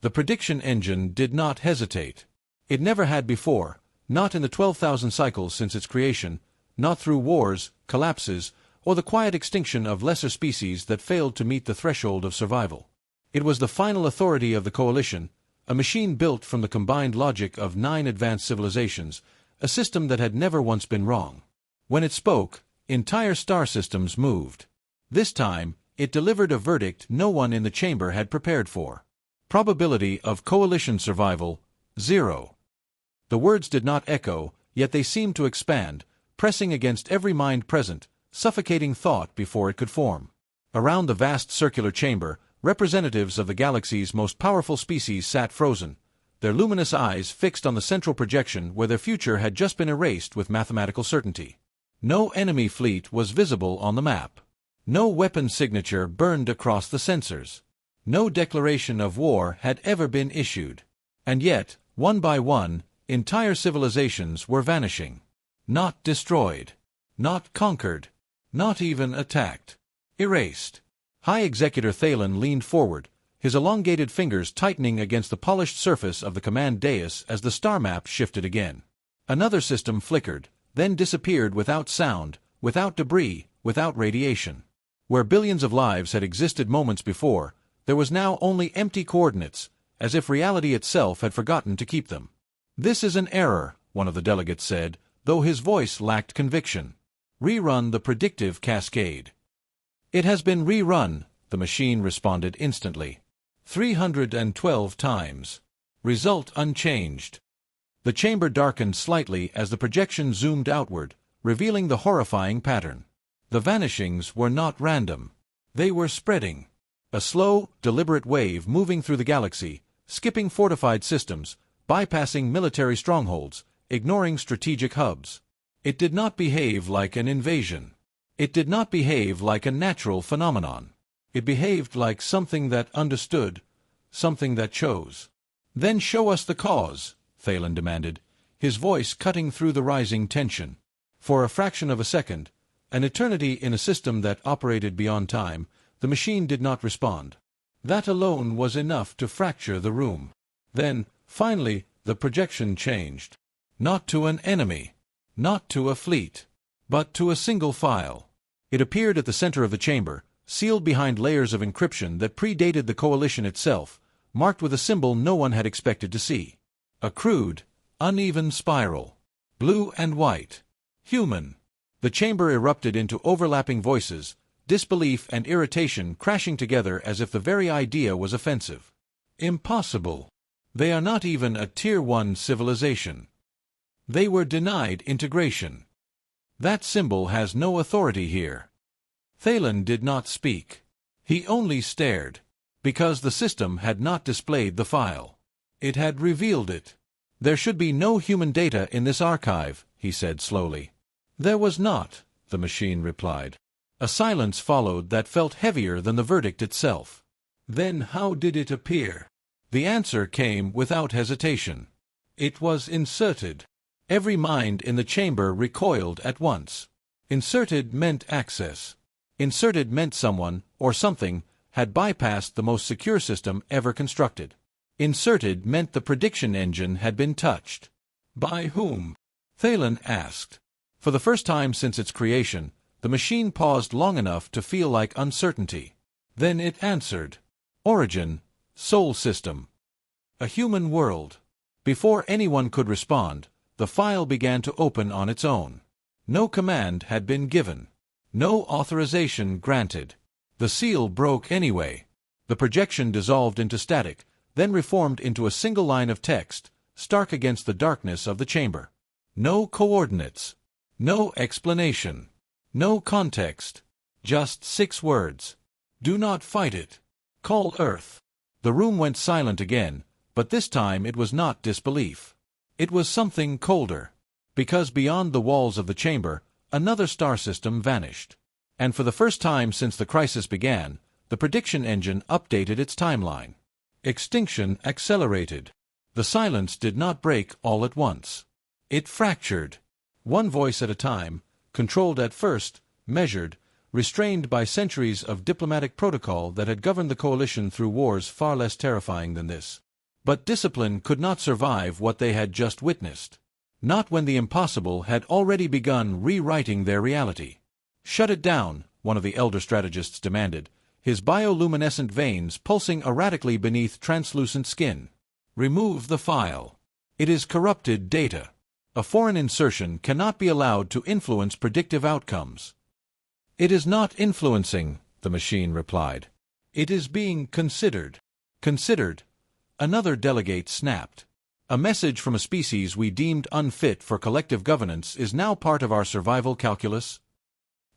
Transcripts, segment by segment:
The prediction engine did not hesitate. It never had before, not in the 12,000 cycles since its creation, not through wars, collapses, or the quiet extinction of lesser species that failed to meet the threshold of survival. It was the final authority of the Coalition, a machine built from the combined logic of 9 advanced civilizations, a system that had never once been wrong. When it spoke, entire star systems moved. This time, it delivered a verdict no one in the chamber had prepared for. Probability of Coalition survival, 0. The words did not echo, yet they seemed to expand, pressing against every mind present, suffocating thought before it could form. Around the vast circular chamber, representatives of the galaxy's most powerful species sat frozen, their luminous eyes fixed on the central projection where their future had just been erased with mathematical certainty. No enemy fleet was visible on the map. No weapon signature burned across the sensors. No declaration of war had ever been issued. And yet, one by one, entire civilizations were vanishing. Not destroyed. Not conquered. Not even attacked. Erased. High Executor Thalen leaned forward, his elongated fingers tightening against the polished surface of the command dais as the star map shifted again. Another system flickered, then disappeared without sound, without debris, without radiation. Where billions of lives had existed moments before, there was now only empty coordinates, as if reality itself had forgotten to keep them. "This is an error," one of the delegates said, though his voice lacked conviction. "Rerun the predictive cascade." "It has been rerun," the machine responded instantly. 312 times. Result unchanged. The chamber darkened slightly as the projection zoomed outward, revealing the horrifying pattern. The vanishings were not random. They were spreading. A slow, deliberate wave moving through the galaxy, skipping fortified systems, bypassing military strongholds, ignoring strategic hubs. It did not behave like an invasion. It did not behave like a natural phenomenon. It behaved like something that understood, something that chose. "Then show us the cause," Thalen demanded, his voice cutting through the rising tension. For a fraction of a second, an eternity in a system that operated beyond time, the machine did not respond. That alone was enough to fracture the room. Then, finally, the projection changed. Not to an enemy, not to a fleet, but to a single file. It appeared at the center of the chamber, sealed behind layers of encryption that predated the Coalition itself, marked with a symbol no one had expected to see. A crude, uneven spiral. Blue and white. Human. The chamber erupted into overlapping voices, disbelief and irritation crashing together as if the very idea was offensive. Impossible. They are not even a Tier 1 civilization. They were denied integration. That symbol has no authority here. Thalen did not speak. He only stared, because the system had not displayed the file. It had revealed it. "There should be no human data in this archive," he said slowly. "There was not," the machine replied. A silence followed that felt heavier than the verdict itself. "Then how did it appear?" The answer came without hesitation. It was inserted. Every mind in the chamber recoiled at once. Inserted meant access. Inserted meant someone, or something, had bypassed the most secure system ever constructed. Inserted meant the prediction engine had been touched. By whom? Thalen asked. For the first time since its creation, the machine paused long enough to feel like uncertainty. Then it answered. Origin, Sol System. A human world. Before anyone could respond, the file began to open on its own. No command had been given. No authorization granted. The seal broke anyway. The projection dissolved into static, then reformed into a single line of text, stark against the darkness of the chamber. No coordinates. No explanation. No context. Just 6 words. Do not fight it. Call Earth. The room went silent again, but this time it was not disbelief. It was something colder. Because beyond the walls of the chamber, another star system vanished. And for the first time since the crisis began, the prediction engine updated its timeline. Extinction accelerated. The silence did not break all at once. It fractured. One voice at a time, controlled at first, measured, restrained by centuries of diplomatic protocol that had governed the Coalition through wars far less terrifying than this. But discipline could not survive what they had just witnessed. Not when the impossible had already begun rewriting their reality. "Shut it down," one of the elder strategists demanded, his bioluminescent veins pulsing erratically beneath translucent skin. "Remove the file. It is corrupted data. A foreign insertion cannot be allowed to influence predictive outcomes." "It is not influencing," the machine replied. "It is being considered." "Considered?" Another delegate snapped. "A message from a species we deemed unfit for collective governance is now part of our survival calculus?"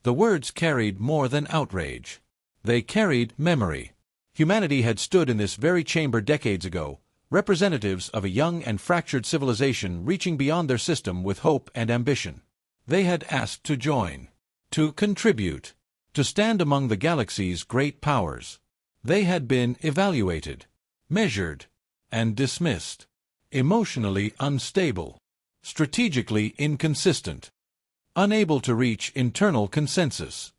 The words carried more than outrage. They carried memory. Humanity had stood in this very chamber decades ago, representatives of a young and fractured civilization reaching beyond their system with hope and ambition. They had asked to join, to contribute, to stand among the galaxy's great powers. They had been evaluated, measured, and dismissed. Emotionally unstable, strategically inconsistent, unable to reach internal consensus.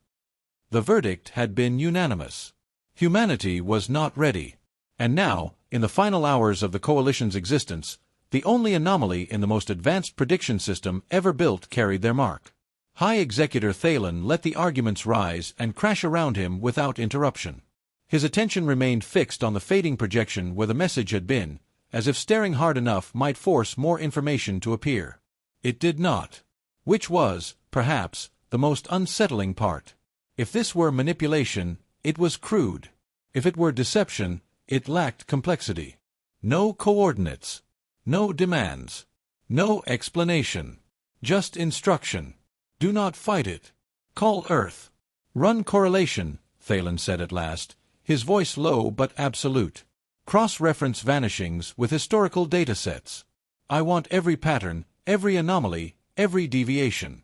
The verdict had been unanimous. Humanity was not ready. And now, in the final hours of the Coalition's existence, the only anomaly in the most advanced prediction system ever built carried their mark. High Executor Thalen let the arguments rise and crash around him without interruption. His attention remained fixed on the fading projection where the message had been, as if staring hard enough might force more information to appear. It did not. Which was, perhaps, the most unsettling part. If this were manipulation, it was crude. If it were deception, it lacked complexity. No coordinates. No demands. No explanation. Just instruction. Do not fight it. Call Earth. Run correlation, Thalen said at last, his voice low but absolute. Cross-reference vanishings with historical datasets. I want every pattern, every anomaly, every deviation.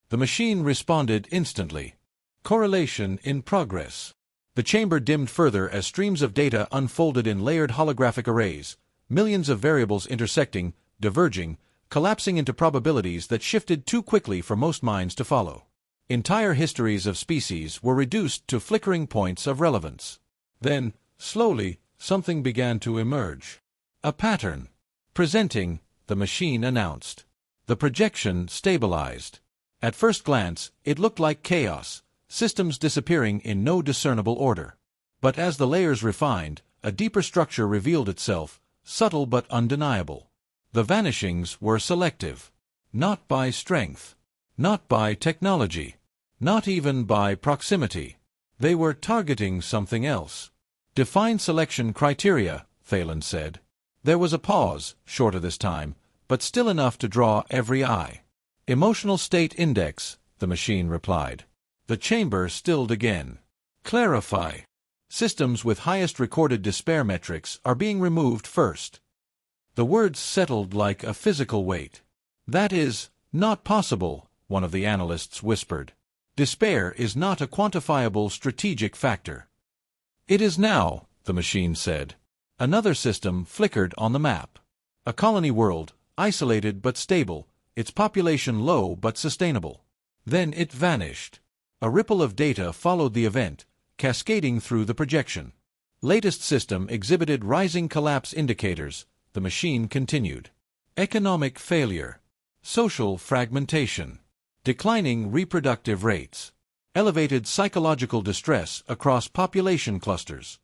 The machine responded instantly. Correlation in progress. The chamber dimmed further as streams of data unfolded in layered holographic arrays, millions of variables intersecting, diverging, collapsing into probabilities that shifted too quickly for most minds to follow. Entire histories of species were reduced to flickering points of relevance. Then, slowly, something began to emerge. A pattern. Presenting, the machine announced. The projection stabilized. At first glance, it looked like chaos, systems disappearing in no discernible order. But as the layers refined, a deeper structure revealed itself, subtle but undeniable. The vanishings were selective. Not by strength. Not by technology. Not even by proximity. They were targeting something else. Define selection criteria, Thalen said. There was a pause, shorter this time, but still enough to draw every eye. Emotional state index, the machine replied. The chamber stilled again. Clarify. Systems with highest recorded despair metrics are being removed first. The words settled like a physical weight. That is not possible, one of the analysts whispered. Despair is not a quantifiable strategic factor. It is now, the machine said. Another system flickered on the map. A colony world, isolated but stable, its population low but sustainable. Then it vanished. A ripple of data followed the event, cascading through the projection. Latest system exhibited rising collapse indicators, the machine continued. Economic failure. Social fragmentation. Declining reproductive rates. Elevated psychological distress across population clusters.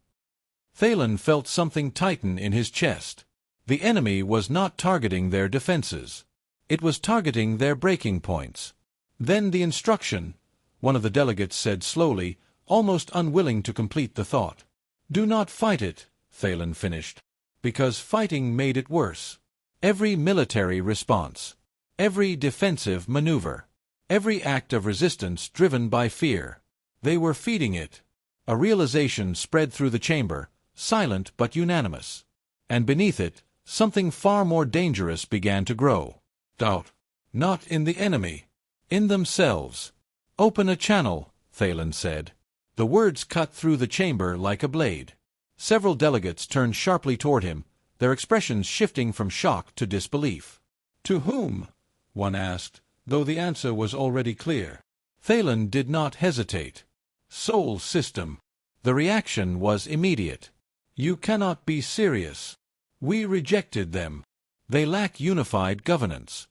Thalen felt something tighten in his chest. The enemy was not targeting their defenses. It was targeting their breaking points. Then the instruction, one of the delegates said slowly, almost unwilling to complete the thought. Do not fight it, Thalen finished, because fighting made it worse. Every military response, every defensive maneuver, every act of resistance driven by fear. They were feeding it. A realization spread through the chamber, silent but unanimous. And beneath it, something far more dangerous began to grow. Doubt. Not in the enemy. In themselves. Open a channel, Thalen said. The words cut through the chamber like a blade. Several delegates turned sharply toward him, their expressions shifting from shock to disbelief. To whom? One asked, though the answer was already clear. Thalen did not hesitate. Soul system. The reaction was immediate. You cannot be serious. We rejected them. They lack unified governance.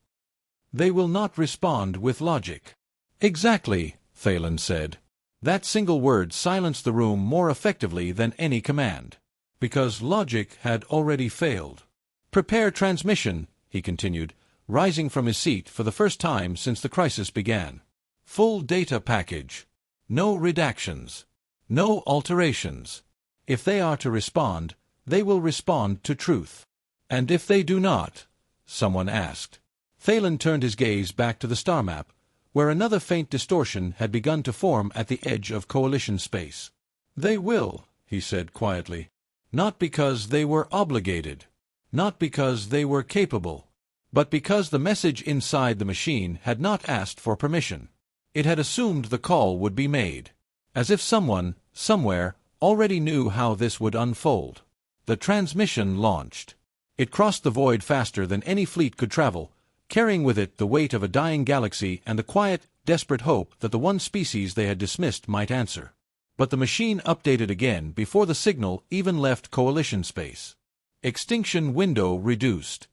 They will not respond with logic. Exactly, Thalen said. That single word silenced the room more effectively than any command. Because logic had already failed. Prepare transmission, he continued, rising from his seat for the first time since the crisis began. Full data package. No redactions. No alterations. If they are to respond, they will respond to truth. And if they do not? Someone asked. Thalen turned his gaze back to the star map, where another faint distortion had begun to form at the edge of Coalition space. They will, he said quietly. Not because they were obligated. Not because they were capable. But because the message inside the machine had not asked for permission. It had assumed the call would be made. As if someone, somewhere, already knew how this would unfold. The transmission launched. It crossed the void faster than any fleet could travel, carrying with it the weight of a dying galaxy and the quiet, desperate hope that the one species they had dismissed might answer. But the machine updated again before the signal even left Coalition space. Extinction window reduced.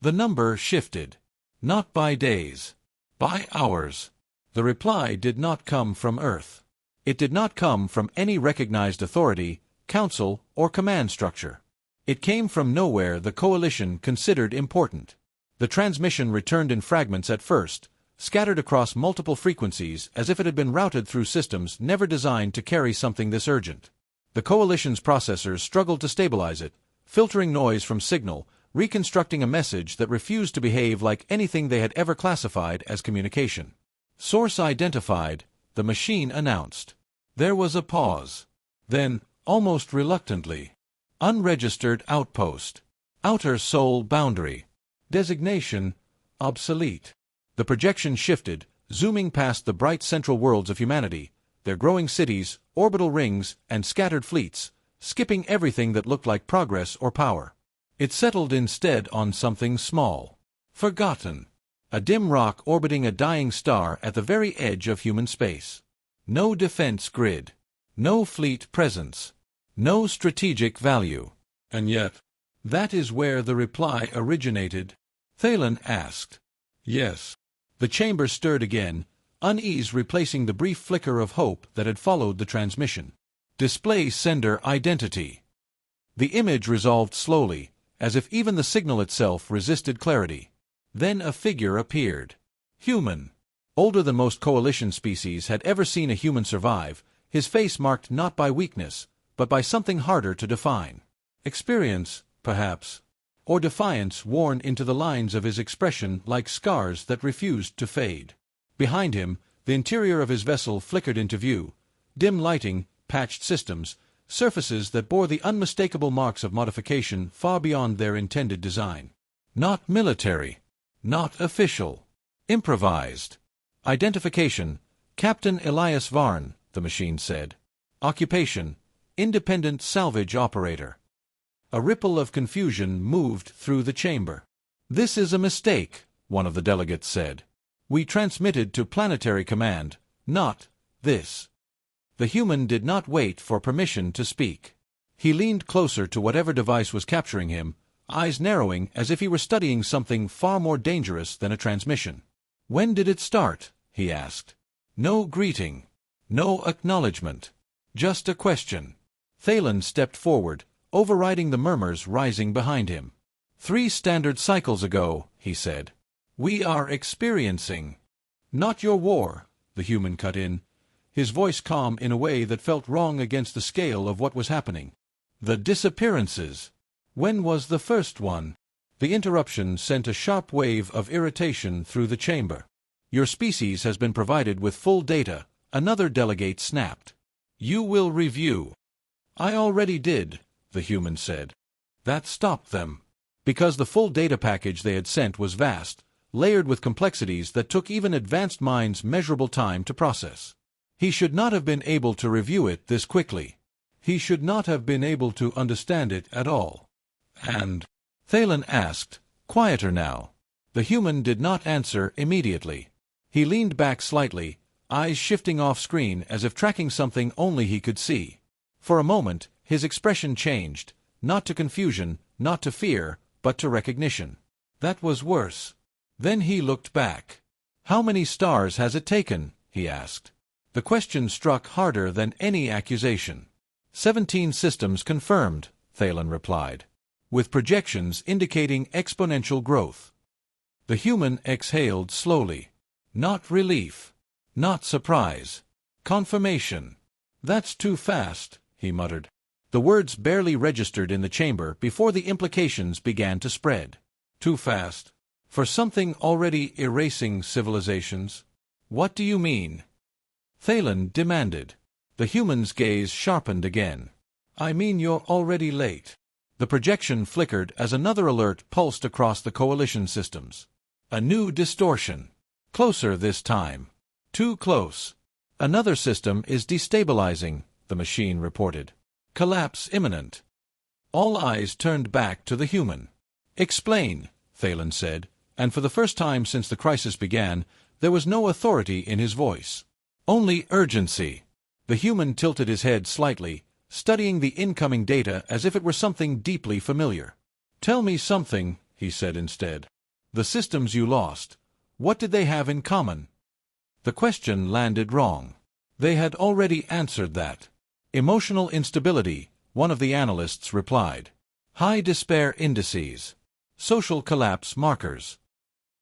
The number shifted. Not by days. By hours. The reply did not come from Earth. It did not come from any recognized authority, council, or command structure. It came from nowhere the Coalition considered important. The transmission returned in fragments at first, scattered across multiple frequencies as if it had been routed through systems never designed to carry something this urgent. The Coalition's processors struggled to stabilize it, filtering noise from signal, reconstructing a message that refused to behave like anything they had ever classified as communication. Source identified, the machine announced. There was a pause. Then, almost reluctantly, unregistered outpost. Outer soul boundary. Designation, obsolete. The projection shifted, zooming past the bright central worlds of humanity, their growing cities, orbital rings, and scattered fleets, skipping everything that looked like progress or power. It settled instead on something small. Forgotten. A dim rock orbiting a dying star at the very edge of human space. No defense grid. No fleet presence. No strategic value. And yet, that is where the reply originated? Thalen asked. Yes. The chamber stirred again, unease replacing the brief flicker of hope that had followed the transmission. Display sender identity. The image resolved slowly, as if even the signal itself resisted clarity. Then a figure appeared. Human. Older than most Coalition species had ever seen a human survive, his face marked not by weakness, but by something harder to define. Experience, perhaps. Or defiance worn into the lines of his expression like scars that refused to fade. Behind him, the interior of his vessel flickered into view. Dim lighting, patched systems, surfaces that bore the unmistakable marks of modification far beyond their intended design. Not military. Not official. Improvised. Identification, Captain Elias Varn, the machine said. Occupation, independent salvage operator. A ripple of confusion moved through the chamber. This is a mistake, one of the delegates said. We transmitted to planetary command, not this. The human did not wait for permission to speak. He leaned closer to whatever device was capturing him, eyes narrowing as if he were studying something far more dangerous than a transmission. When did it start? He asked. No greeting. No acknowledgement. Just a question. Thalen stepped forward, overriding the murmurs rising behind him. 3 standard cycles ago, he said. We are experiencing. Not your war, the human cut in, his voice calm in a way that felt wrong against the scale of what was happening. The disappearances. When was the first one? The interruption sent a sharp wave of irritation through the chamber. Your species has been provided with full data, another delegate snapped. You will review. I already did, the human said. That stopped them. Because the full data package they had sent was vast, layered with complexities that took even advanced minds measurable time to process. He should not have been able to review it this quickly. He should not have been able to understand it at all. And? Thalen asked, quieter now. The human did not answer immediately. He leaned back slightly, eyes shifting off-screen as if tracking something only he could see. For a moment, his expression changed, not to confusion, not to fear, but to recognition. That was worse. Then he looked back. "How many stars has it taken?" he asked. The question struck harder than any accusation. 17 systems confirmed, Thalen replied, with projections indicating exponential growth. The human exhaled slowly. Not relief. Not surprise. Confirmation. "That's too fast," he muttered. The words barely registered in the chamber before the implications began to spread. Too fast? For something already erasing civilizations? What do you mean? Thalen demanded. The human's gaze sharpened again. "I mean you're already late." The projection flickered as another alert pulsed across the coalition systems. A new distortion. Closer this time. Too close. "Another system is destabilizing," the machine reported. "Collapse imminent." All eyes turned back to the human. "Explain," Thalen said, and for the first time since the crisis began, there was no authority in his voice. Only urgency. The human tilted his head slightly, studying the incoming data as if it were something deeply familiar. "Tell me something," he said instead. "The systems you lost, what did they have in common?" The question landed wrong. They had already answered that. "Emotional instability," one of the analysts replied. "High despair indices. Social collapse markers."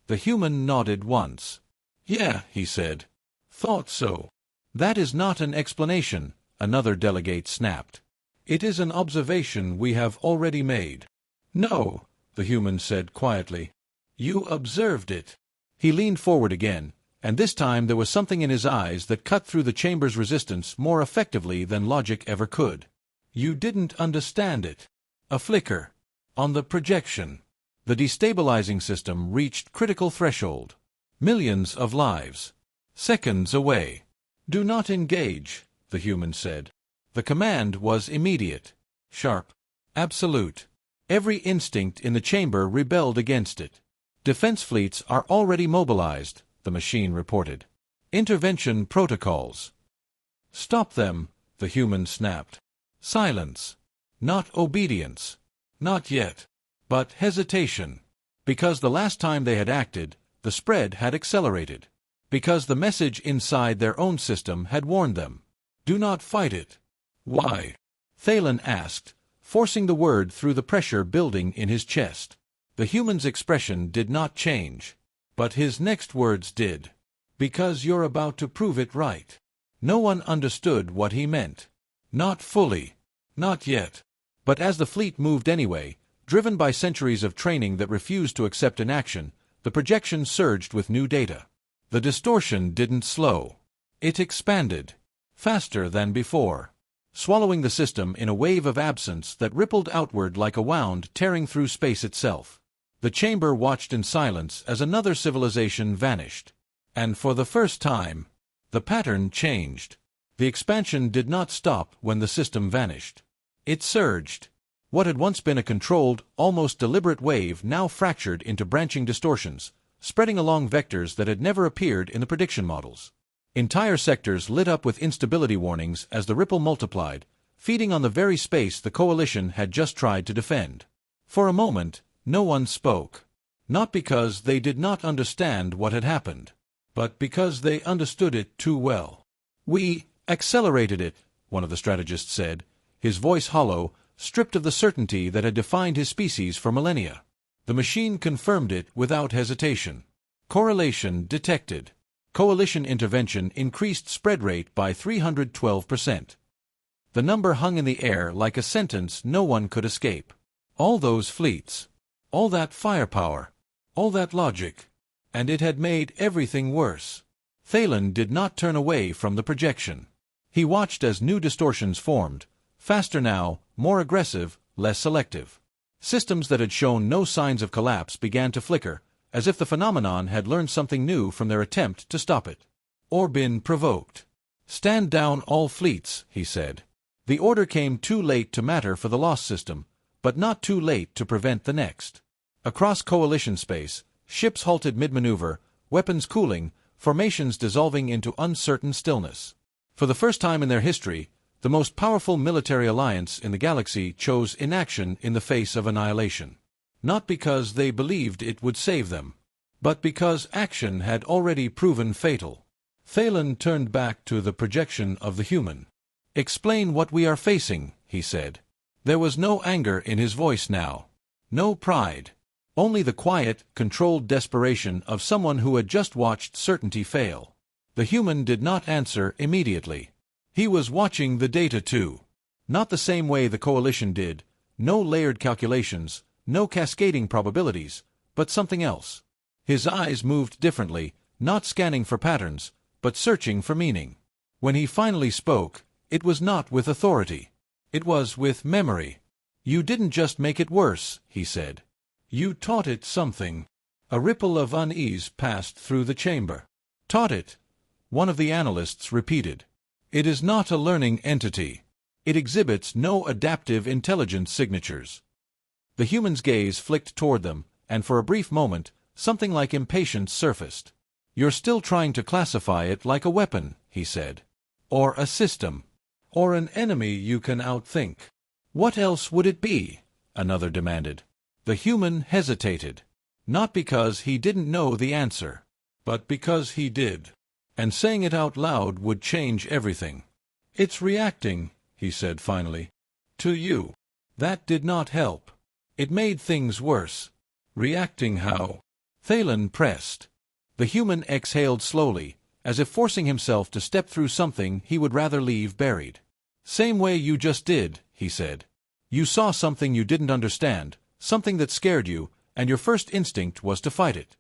The human nodded once. "Yeah," he said. "Thought so." "That is not an explanation," another delegate snapped. "It is an observation we have already made." "No," the human said quietly. "You observed it." He leaned forward again, and this time there was something in his eyes that cut through the chamber's resistance more effectively than logic ever could. "You didn't understand it." A flicker. On the projection. The destabilizing system reached critical threshold. Millions of lives. Seconds away. "Do not engage," the human said. The command was immediate. Sharp. Absolute. Every instinct in the chamber rebelled against it. "Defense fleets are already mobilized," the machine reported. "Intervention protocols." "Stop them," the human snapped. Silence. Not obedience. Not yet. But hesitation. Because the last time they had acted, the spread had accelerated. Because the message inside their own system had warned them. "Do not fight it." "Why?" Thalen asked, forcing the word through the pressure building in his chest. The human's expression did not change. But his next words did. "Because you're about to prove it right." No one understood what he meant. Not fully. Not yet. But as the fleet moved anyway, driven by centuries of training that refused to accept inaction, the projection surged with new data. The distortion didn't slow. It expanded. Faster than before. Swallowing the system in a wave of absence that rippled outward like a wound tearing through space itself. The chamber watched in silence as another civilization vanished. And for the first time, the pattern changed. The expansion did not stop when the system vanished. It surged. What had once been a controlled, almost deliberate wave now fractured into branching distortions, spreading along vectors that had never appeared in the prediction models. Entire sectors lit up with instability warnings as the ripple multiplied, feeding on the very space the coalition had just tried to defend. For a moment, no one spoke. Not because they did not understand what had happened, but because they understood it too well. "We accelerated it," one of the strategists said, his voice hollow, stripped of the certainty that had defined his species for millennia. The machine confirmed it without hesitation. Correlation detected. Coalition intervention increased spread rate by 312%. The number hung in the air like a sentence no one could escape. All those fleets. All that firepower. All that logic. And it had made everything worse. Thalen did not turn away from the projection. He watched as new distortions formed, faster now, more aggressive, less selective. Systems that had shown no signs of collapse began to flicker, as if the phenomenon had learned something new from their attempt to stop it. Or been provoked. "Stand down all fleets," he said. The order came too late to matter for the lost system, but not too late to prevent the next. Across coalition space, ships halted mid-maneuver, weapons cooling, formations dissolving into uncertain stillness. For the first time in their history, The most powerful military alliance in the galaxy chose inaction in the face of annihilation. Not because they believed it would save them, but because action had already proven fatal. Thalen turned back to the projection of the human. "Explain what we are facing," he said. There was no anger in his voice now. No pride. Only the quiet, controlled desperation of someone who had just watched certainty fail. The human did not answer immediately. He was watching the data too. Not the same way the Coalition did. No layered calculations, no cascading probabilities, but something else. His eyes moved differently, not scanning for patterns, but searching for meaning. When he finally spoke, it was not with authority. It was with memory. "You didn't just make it worse," he said. "You taught it something." A ripple of unease passed through the chamber. "Taught it?" One of the analysts repeated. "It is not a learning entity. It exhibits no adaptive intelligence signatures." The human's gaze flicked toward them, and for a brief moment, something like impatience surfaced. "You're still trying to classify it like a weapon," he said. "Or a system. Or an enemy you can outthink." "What else would it be?" another demanded. The human hesitated. Not because he didn't know the answer, but because he did. And saying it out loud would change everything. "It's reacting," he said finally, "to you." That did not help. It made things worse. "Reacting how?" Thalen pressed. The human exhaled slowly, as if forcing himself to step through something he would rather leave buried. "Same way you just did," he said. "You saw something you didn't understand, something that scared you, and your first instinct was to fight it."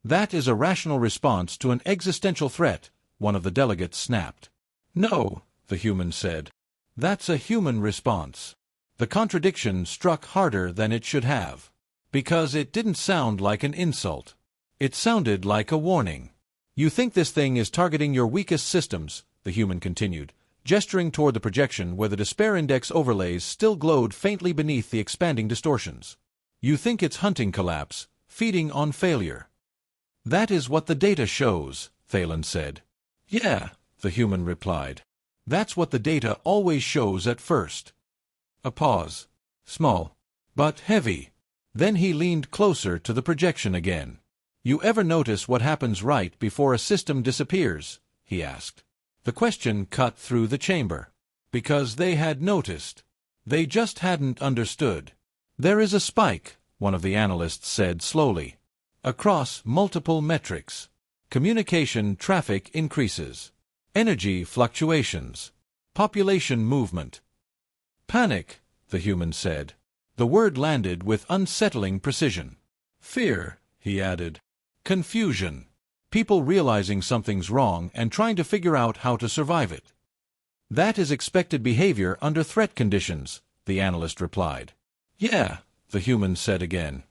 "That is a rational response to an existential threat," one of the delegates snapped. "No," the human said. "That's a human response." The contradiction struck harder than it should have. Because it didn't sound like an insult. It sounded like a warning. "You think this thing is targeting your weakest systems," the human continued, gesturing toward the projection where the despair index overlays still glowed faintly beneath the expanding distortions. "You think it's hunting collapse, feeding on failure." "That is what the data shows," Thalen said. "Yeah," the human replied. "That's what the data always shows at first." A pause. Small, but heavy. Then he leaned closer to the projection again. "You ever notice what happens right before a system disappears?" he asked. The question cut through the chamber. Because they had noticed. They just hadn't understood. "There is a spike," one of the analysts said slowly. "Across multiple metrics. Communication traffic increases. Energy fluctuations. Population movement." "Panic," the human said. The word landed with unsettling precision. "Fear," he added. "Confusion. People realizing something's wrong and trying to figure out how to survive it." "That is expected behavior under threat conditions," the analyst replied. "Yeah," the human said again.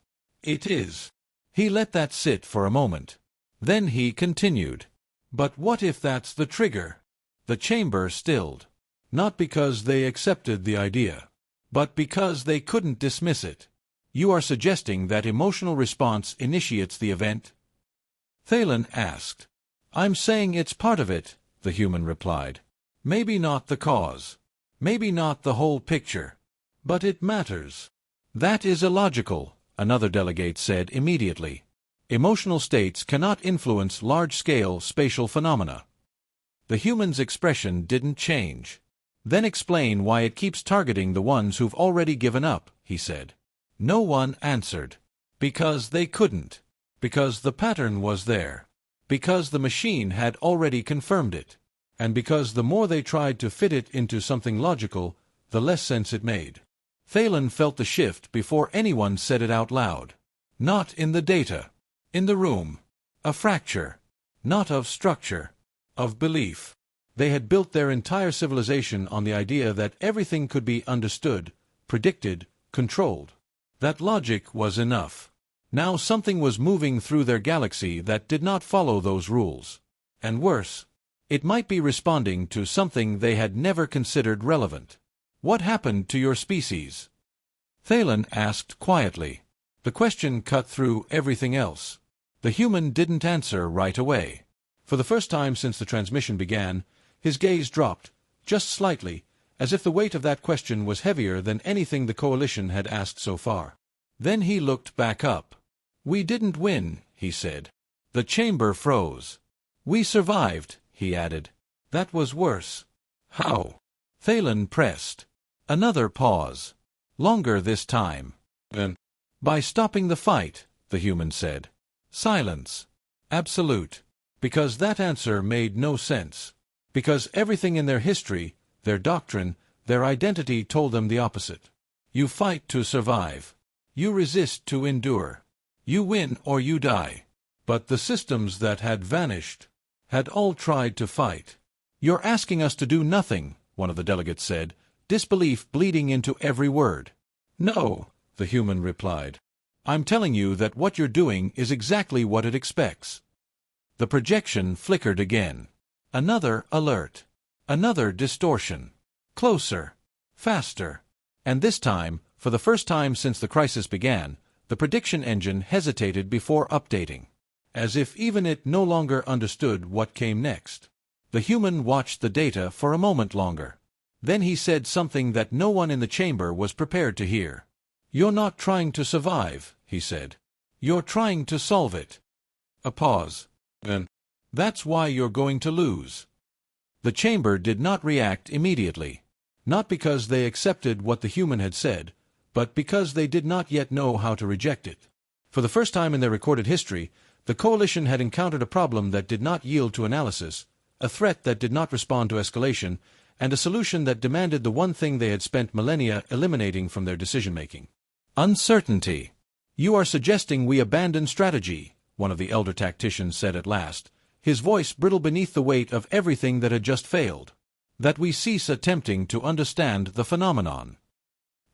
"It is." He let that sit for a moment. Then he continued. "But what if that's the trigger?" The chamber stilled. Not because they accepted the idea, but because they couldn't dismiss it. "You are suggesting that emotional response initiates the event?" Thalen asked. "I'm saying it's part of it," the human replied. "Maybe not the cause. Maybe not the whole picture. But it matters." "That is illogical," another delegate said immediately. "Emotional states cannot influence large-scale spatial phenomena." The human's expression didn't change. "Then explain why it keeps targeting the ones who've already given up," he said. No one answered. Because they couldn't. Because the pattern was there. Because the machine had already confirmed it. And because the more they tried to fit it into something logical, the less sense it made. Thalen felt the shift before anyone said it out loud. Not in the data. In the room. A fracture. Not of structure. Of belief. They had built their entire civilization on the idea that everything could be understood, predicted, controlled. That logic was enough. Now something was moving through their galaxy that did not follow those rules. And worse, it might be responding to something they had never considered relevant. "What happened to your species?" Thalen asked quietly. The question cut through everything else. The human didn't answer right away. For the first time since the transmission began, his gaze dropped, just slightly, as if the weight of that question was heavier than anything the coalition had asked so far. Then he looked back up. "We didn't win," he said. The chamber froze. "We survived," he added. "That was worse." "How?" Thalen pressed. Another pause. Longer this time. "By stopping the fight," the human said. Silence. Absolute. Because that answer made no sense. Because everything in their history, their doctrine, their identity told them the opposite. You fight to survive. You resist to endure. You win or you die. But the systems that had vanished had all tried to fight. "You're asking us to do nothing," one of the delegates said, disbelief bleeding into every word. "No," the human replied. "I'm telling you that what you're doing is exactly what it expects." The projection flickered again. Another alert. Another distortion. Closer. Faster. And this time, for the first time since the crisis began, the prediction engine hesitated before updating, as if even it no longer understood what came next. The human watched the data for a moment longer. Then he said something that no one in the chamber was prepared to hear. "You're not trying to survive," he said. "You're trying to solve it." A pause. "That's why you're going to lose." The chamber did not react immediately. Not because they accepted what the human had said, but because they did not yet know how to reject it. For the first time in their recorded history, the coalition had encountered a problem that did not yield to analysis, a threat that did not respond to escalation, and a solution that demanded the one thing they had spent millennia eliminating from their decision-making. Uncertainty. "You are suggesting we abandon strategy," one of the elder tacticians said at last, his voice brittle beneath the weight of everything that had just failed. "That we cease attempting to understand the phenomenon."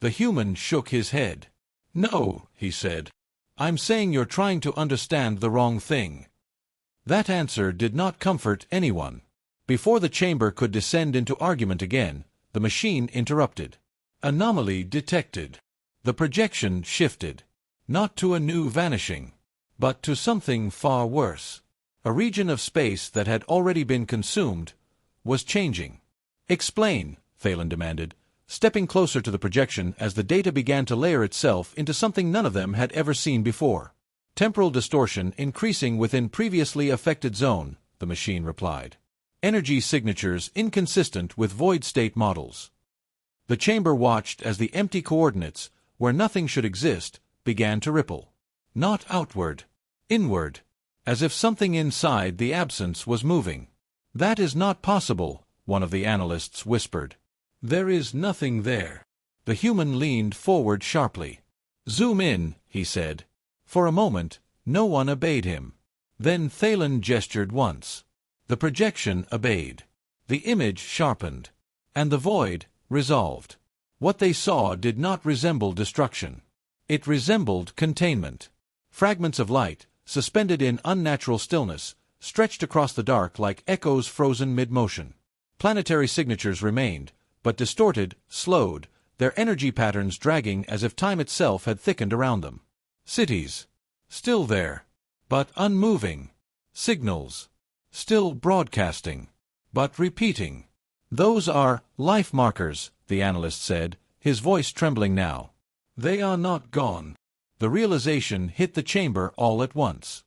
The human shook his head. "No," he said. "I'm saying you're trying to understand the wrong thing." That answer did not comfort anyone. Before the chamber could descend into argument again, the machine interrupted. Anomaly detected. The projection shifted. Not to a new vanishing, but to something far worse. A region of space that had already been consumed was changing. "Explain," Thalen demanded, stepping closer to the projection as the data began to layer itself into something none of them had ever seen before. "Temporal distortion increasing within previously affected zone," the machine replied. "Energy signatures inconsistent with void state models." The chamber watched as the empty coordinates, where nothing should exist, began to ripple. Not outward. Inward. As if something inside the absence was moving. "That is not possible," one of the analysts whispered. "There is nothing there." The human leaned forward sharply. "Zoom in," he said. For a moment, no one obeyed him. Then Thalen gestured once. The projection obeyed. The image sharpened. And the void resolved. What they saw did not resemble destruction. It resembled containment. Fragments of light, suspended in unnatural stillness, stretched across the dark like echoes frozen mid-motion. Planetary signatures remained, but distorted, slowed, their energy patterns dragging as if time itself had thickened around them. Cities. Still there, but unmoving. Signals. Still broadcasting, but repeating. "Those are life markers," the analyst said, his voice trembling now. "They are not gone." The realization hit the chamber all at once.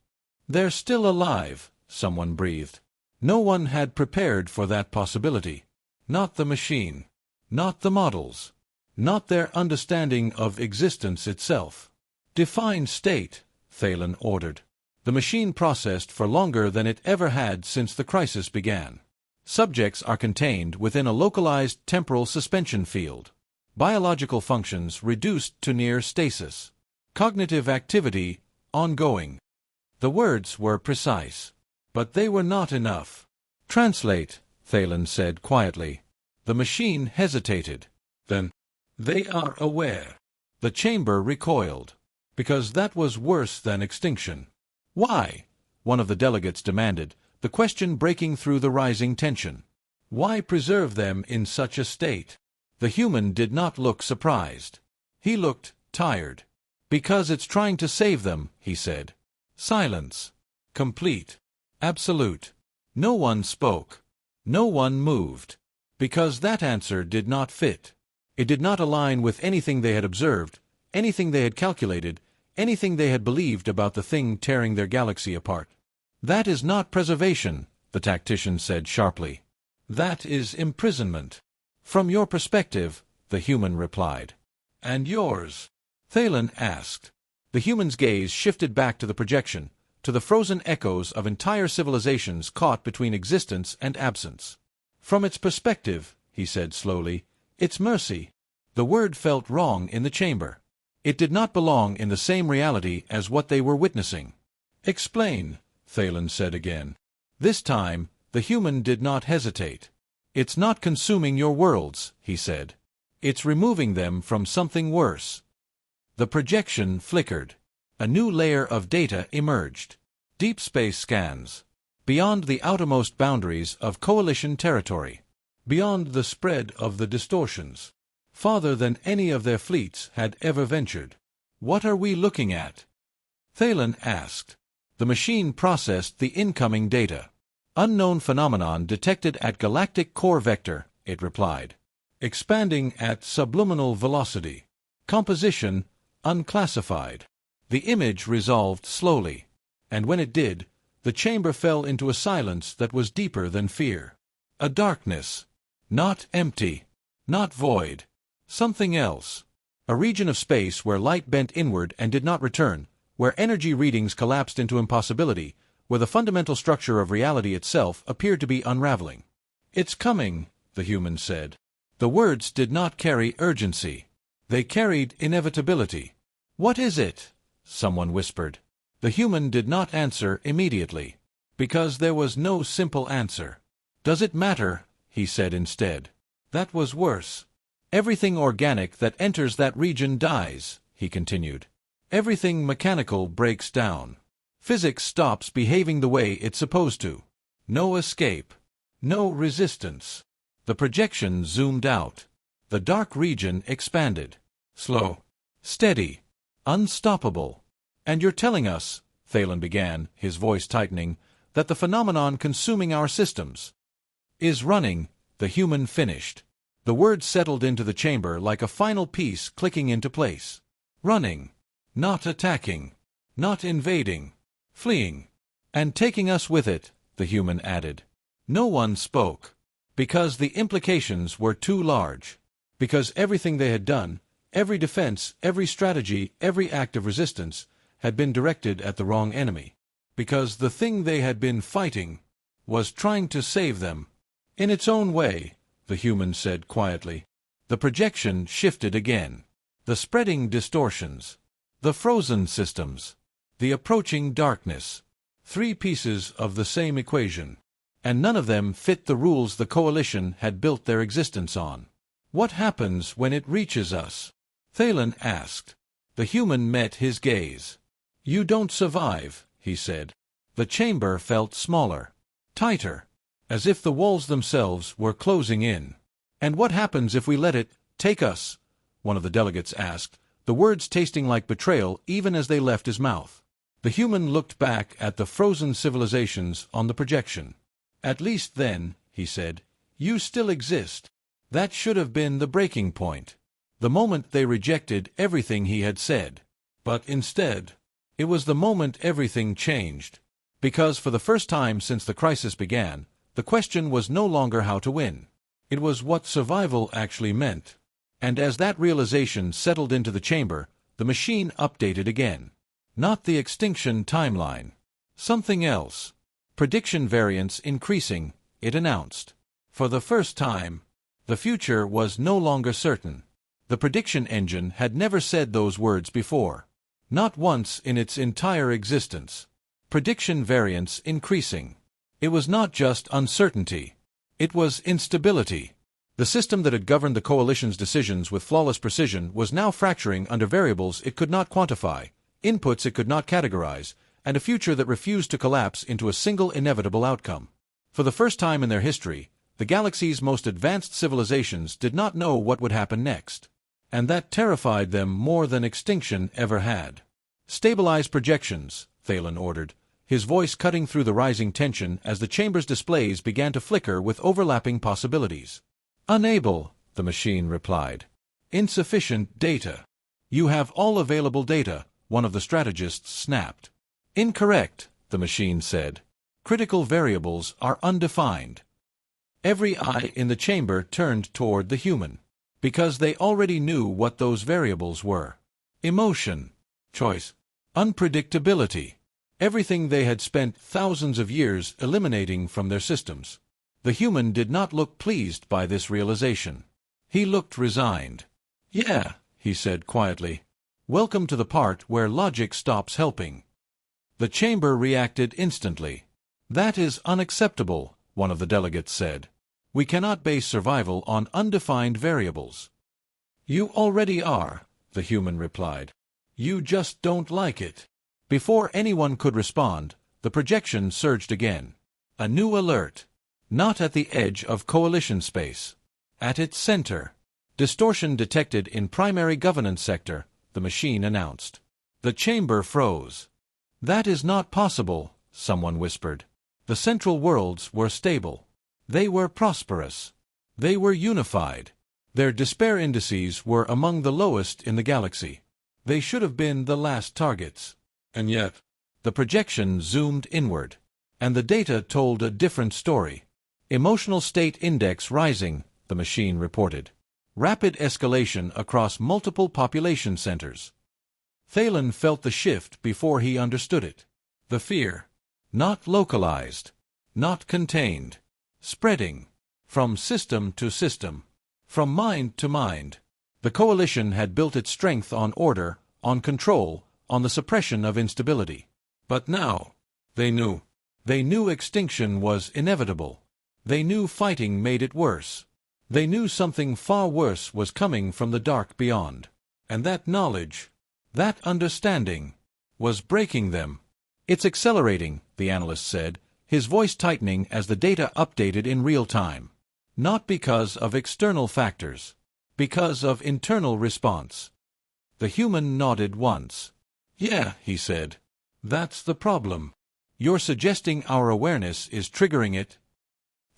"They're still alive," someone breathed. No one had prepared for that possibility. Not the machine. Not the models. Not their understanding of existence itself. "Define state," Thalen ordered. The machine processed for longer than it ever had since the crisis began. Subjects are contained within a localized temporal suspension field. Biological functions reduced to near stasis. Cognitive activity ongoing. The words were precise. But they were not enough. "Translate," Thalen said quietly. The machine hesitated. "Then they are aware." The chamber recoiled. Because that was worse than extinction. "Why?" one of the delegates demanded, the question breaking through the rising tension. "Why preserve them in such a state?" The human did not look surprised. He looked tired. "Because it's trying to save them," he said. Silence. Complete. Absolute. No one spoke. No one moved. Because that answer did not fit. It did not align with anything they had observed, anything they had calculated, anything they had believed about the thing tearing their galaxy apart. That is not preservation, the tactician said sharply. That is imprisonment. From your perspective, the human replied. And yours? Thalen asked. The human's gaze shifted back to the projection, to the frozen echoes of entire civilizations caught between existence and absence. From its perspective, he said slowly, it's mercy. The word felt wrong in the chamber. It did not belong in the same reality as what they were witnessing. Explain, Thalen said again. This time, the human did not hesitate. It's not consuming your worlds, he said. It's removing them from something worse. The projection flickered. A new layer of data emerged. Deep space scans. Beyond the outermost boundaries of coalition territory. Beyond the spread of the distortions. Farther than any of their fleets had ever ventured. What are we looking at? Thalen asked. The machine processed the incoming data. Unknown phenomenon detected at galactic core vector, it replied. Expanding at subliminal velocity. Composition, unclassified. The image resolved slowly, and when it did, the chamber fell into a silence that was deeper than fear. A darkness. Not empty. Not void. Something else. A region of space where light bent inward and did not return, where energy readings collapsed into impossibility, where the fundamental structure of reality itself appeared to be unraveling. It's coming, the human said. The words did not carry urgency. They carried inevitability. What is it? Someone whispered. The human did not answer immediately, because there was no simple answer. Does it matter? He said instead. That was worse. Everything organic that enters that region dies, he continued. Everything mechanical breaks down. Physics stops behaving the way it's supposed to. No escape. No resistance. The projection zoomed out. The dark region expanded. Slow. Steady. Unstoppable. And you're telling us, Thalen began, his voice tightening, that the phenomenon consuming our systems is running, the human finished. The words settled into the chamber like a final piece clicking into place. Running. Not attacking. Not invading. Fleeing. And taking us with it, the human added. No one spoke. Because the implications were too large. Because everything they had done, every defense, every strategy, every act of resistance, had been directed at the wrong enemy. Because the thing they had been fighting was trying to save them. In its own way, the human said quietly. The projection shifted again. The spreading distortions. The frozen systems. The approaching darkness. 3 pieces of the same equation. And none of them fit the rules the coalition had built their existence on. What happens when it reaches us? Thalen asked. The human met his gaze. You don't survive, he said. The chamber felt smaller. Tighter. As if the walls themselves were closing in. And what happens if we let it take us? One of the delegates asked, the words tasting like betrayal even as they left his mouth. The human looked back at the frozen civilizations on the projection. At least then, he said, you still exist. That should have been the breaking point. The moment they rejected everything he had said. But instead, it was the moment everything changed. Because for the first time since the crisis began, the question was no longer how to win. It was what survival actually meant. And as that realization settled into the chamber, the machine updated again. Not the extinction timeline. Something else. Prediction variance increasing, it announced. For the first time, the future was no longer certain. The prediction engine had never said those words before. Not once in its entire existence. Prediction variance increasing. It was not just uncertainty. It was instability. The system that had governed the coalition's decisions with flawless precision was now fracturing under variables it could not quantify, inputs it could not categorize, and a future that refused to collapse into a single inevitable outcome. For the first time in their history, the galaxy's most advanced civilizations did not know what would happen next. And that terrified them more than extinction ever had. Stabilize projections, Thalen ordered, his voice cutting through the rising tension as the chamber's displays began to flicker with overlapping possibilities. Unable, the machine replied. Insufficient data. You have all available data, one of the strategists snapped. Incorrect, the machine said. Critical variables are undefined. Every eye in the chamber turned toward the human, because they already knew what those variables were. Emotion, choice, unpredictability. Everything they had spent thousands of years eliminating from their systems. The human did not look pleased by this realization. He looked resigned. Yeah, he said quietly. Welcome to the part where logic stops helping. The chamber reacted instantly. That is unacceptable, one of the delegates said. We cannot base survival on undefined variables. You already are, the human replied. You just don't like it. Before anyone could respond, the projection surged again. A new alert. Not at the edge of coalition space. At its center. Distortion detected in primary governance sector, the machine announced. The chamber froze. That is not possible, someone whispered. The central worlds were stable. They were prosperous. They were unified. Their despair indices were among the lowest in the galaxy. They should have been the last targets. And yet, the projection zoomed inward. And the data told a different story. Emotional state index rising, the machine reported. Rapid escalation across multiple population centers. Thalen felt the shift before he understood it. The fear. Not localized. Not contained. Spreading. From system to system. From mind to mind. The coalition had built its strength on order, on control, on the suppression of instability. But now, they knew. They knew extinction was inevitable. They knew fighting made it worse. They knew something far worse was coming from the dark beyond. And that knowledge, that understanding, was breaking them. It's accelerating, the analyst said, his voice tightening as the data updated in real time. Not because of external factors. Because of internal response. The human nodded once. Yeah, he said. That's the problem. You're suggesting our awareness is triggering it?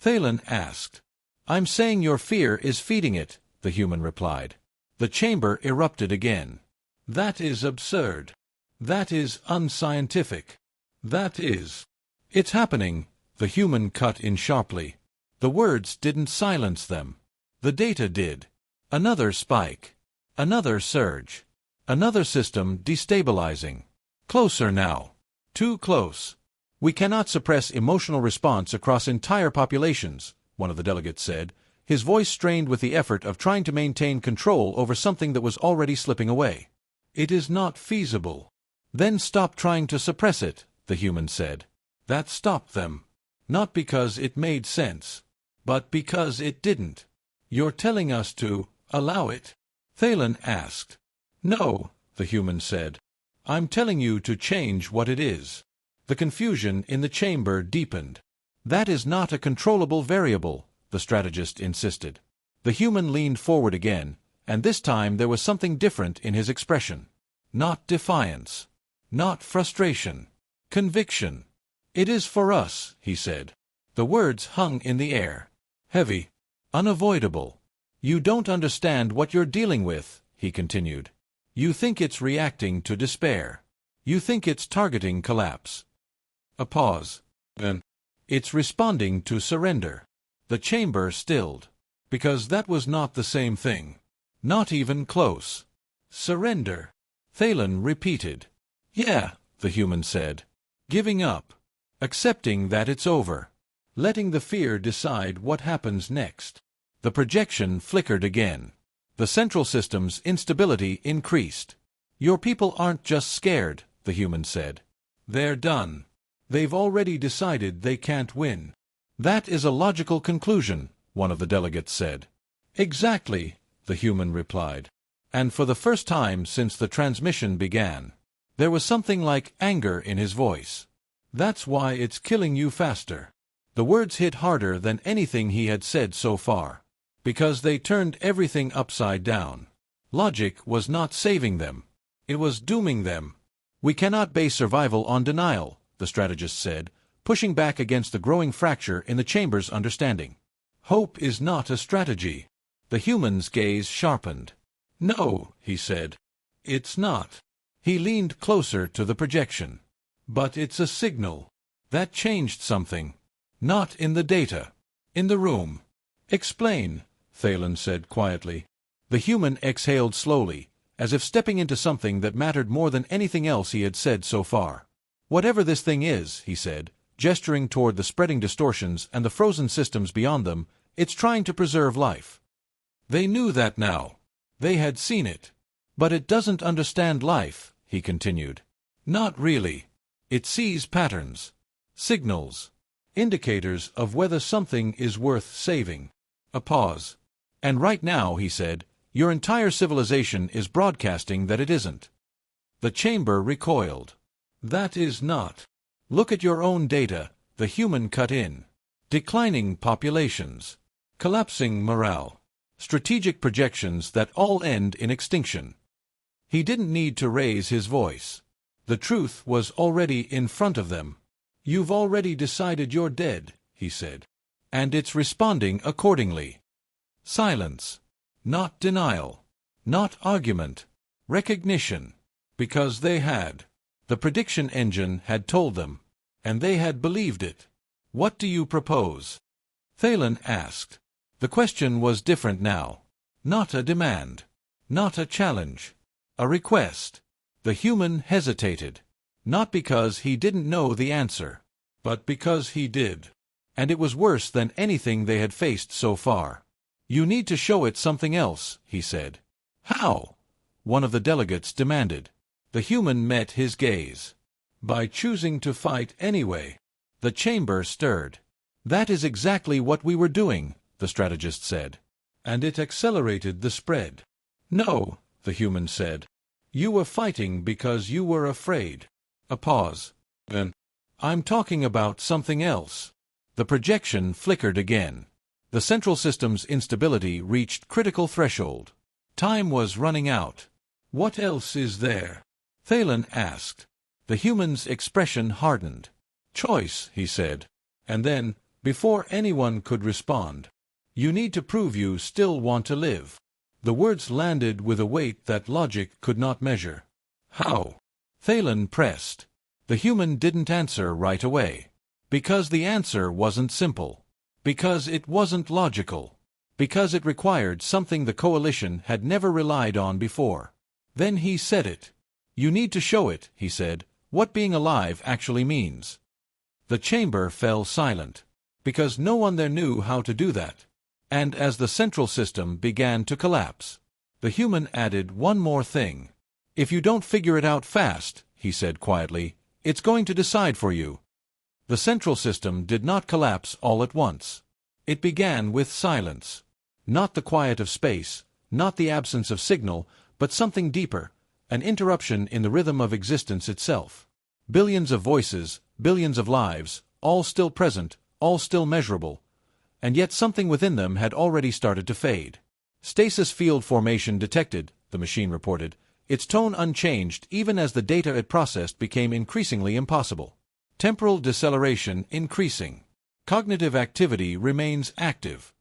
Thalen asked. I'm saying your fear is feeding it, the human replied. The chamber erupted again. That is absurd. That is unscientific. That is. It's happening, the human cut in sharply. The words didn't silence them. The data did. Another spike. Another surge. Another system destabilizing. Closer now. Too close. We cannot suppress emotional response across entire populations, one of the delegates said, his voice strained with the effort of trying to maintain control over something that was already slipping away. It is not feasible. Then stop trying to suppress it, the human said. That stopped them. Not because it made sense, but because it didn't. You're telling us to allow it? Thalen asked. No, the human said. I'm telling you to change what it is. The confusion in the chamber deepened. That is not a controllable variable, the strategist insisted. The human leaned forward again, and this time there was something different in his expression. Not defiance. Not frustration. Conviction. It is for us, he said. The words hung in the air. Heavy. Unavoidable. You don't understand what you're dealing with, he continued. You think it's reacting to despair. You think it's targeting collapse. A pause. Then. It's responding to surrender. The chamber stilled. Because that was not the same thing. Not even close. Surrender. Thalen repeated. Yeah, the human said. Giving up. Accepting that it's over. Letting the fear decide what happens next. The projection flickered again. The central system's instability increased. Your people aren't just scared, the human said. They're done. They've already decided they can't win. That is a logical conclusion, one of the delegates said. Exactly, the human replied. And for the first time since the transmission began, there was something like anger in his voice. That's why it's killing you faster. The words hit harder than anything he had said so far. Because they turned everything upside down. Logic was not saving them. It was dooming them. We cannot base survival on denial, the strategist said, pushing back against the growing fracture in the chamber's understanding. Hope is not a strategy. The human's gaze sharpened. No, he said. It's not. He leaned closer to the projection. But it's a signal. That changed something. Not in the data. In the room. Explain, Thalen said quietly. The human exhaled slowly, as if stepping into something that mattered more than anything else he had said so far. Whatever this thing is, he said, gesturing toward the spreading distortions and the frozen systems beyond them, it's trying to preserve life. They knew that now. They had seen it. But it doesn't understand life, he continued. Not really. It sees patterns. Signals. Indicators of whether something is worth saving. A pause. And right now, he said, your entire civilization is broadcasting that it isn't. The chamber recoiled. That is not. Look at your own data, the human cut in. Declining populations. Collapsing morale. Strategic projections that all end in extinction. He didn't need to raise his voice. The truth was already in front of them. You've already decided you're dead, he said. And it's responding accordingly. Silence. Not denial. Not argument. Recognition. Because they had. The prediction engine had told them. And they had believed it. What do you propose? Thalen asked. The question was different now. Not a demand. Not a challenge. A request. The human hesitated. Not because he didn't know the answer, but because he did. And it was worse than anything they had faced so far. You need to show it something else, he said. How? One of the delegates demanded. The human met his gaze. By choosing to fight anyway. The chamber stirred. That is exactly what we were doing, the strategist said. And it accelerated the spread. No, the human said. You were fighting because you were afraid. A pause. Then, I'm talking about something else. The projection flickered again. The central system's instability reached critical threshold. Time was running out. What else is there? Thalen asked. The human's expression hardened. Choice, he said. And then, before anyone could respond, you need to prove you still want to live. The words landed with a weight that logic could not measure. How? Thalen pressed. The human didn't answer right away. Because the answer wasn't simple. Because it wasn't logical. Because it required something the coalition had never relied on before. Then he said it. You need to show it, he said, what being alive actually means. The chamber fell silent. Because no one there knew how to do that. And as the central system began to collapse, the human added one more thing. If you don't figure it out fast, he said quietly, it's going to decide for you. The central system did not collapse all at once. It began with silence. Not the quiet of space, not the absence of signal, but something deeper, an interruption in the rhythm of existence itself. Billions of voices, billions of lives, all still present, all still measurable. And yet something within them had already started to fade. Stasis field formation detected, the machine reported, its tone unchanged even as the data it processed became increasingly impossible. Temporal deceleration increasing. Cognitive activity remains active.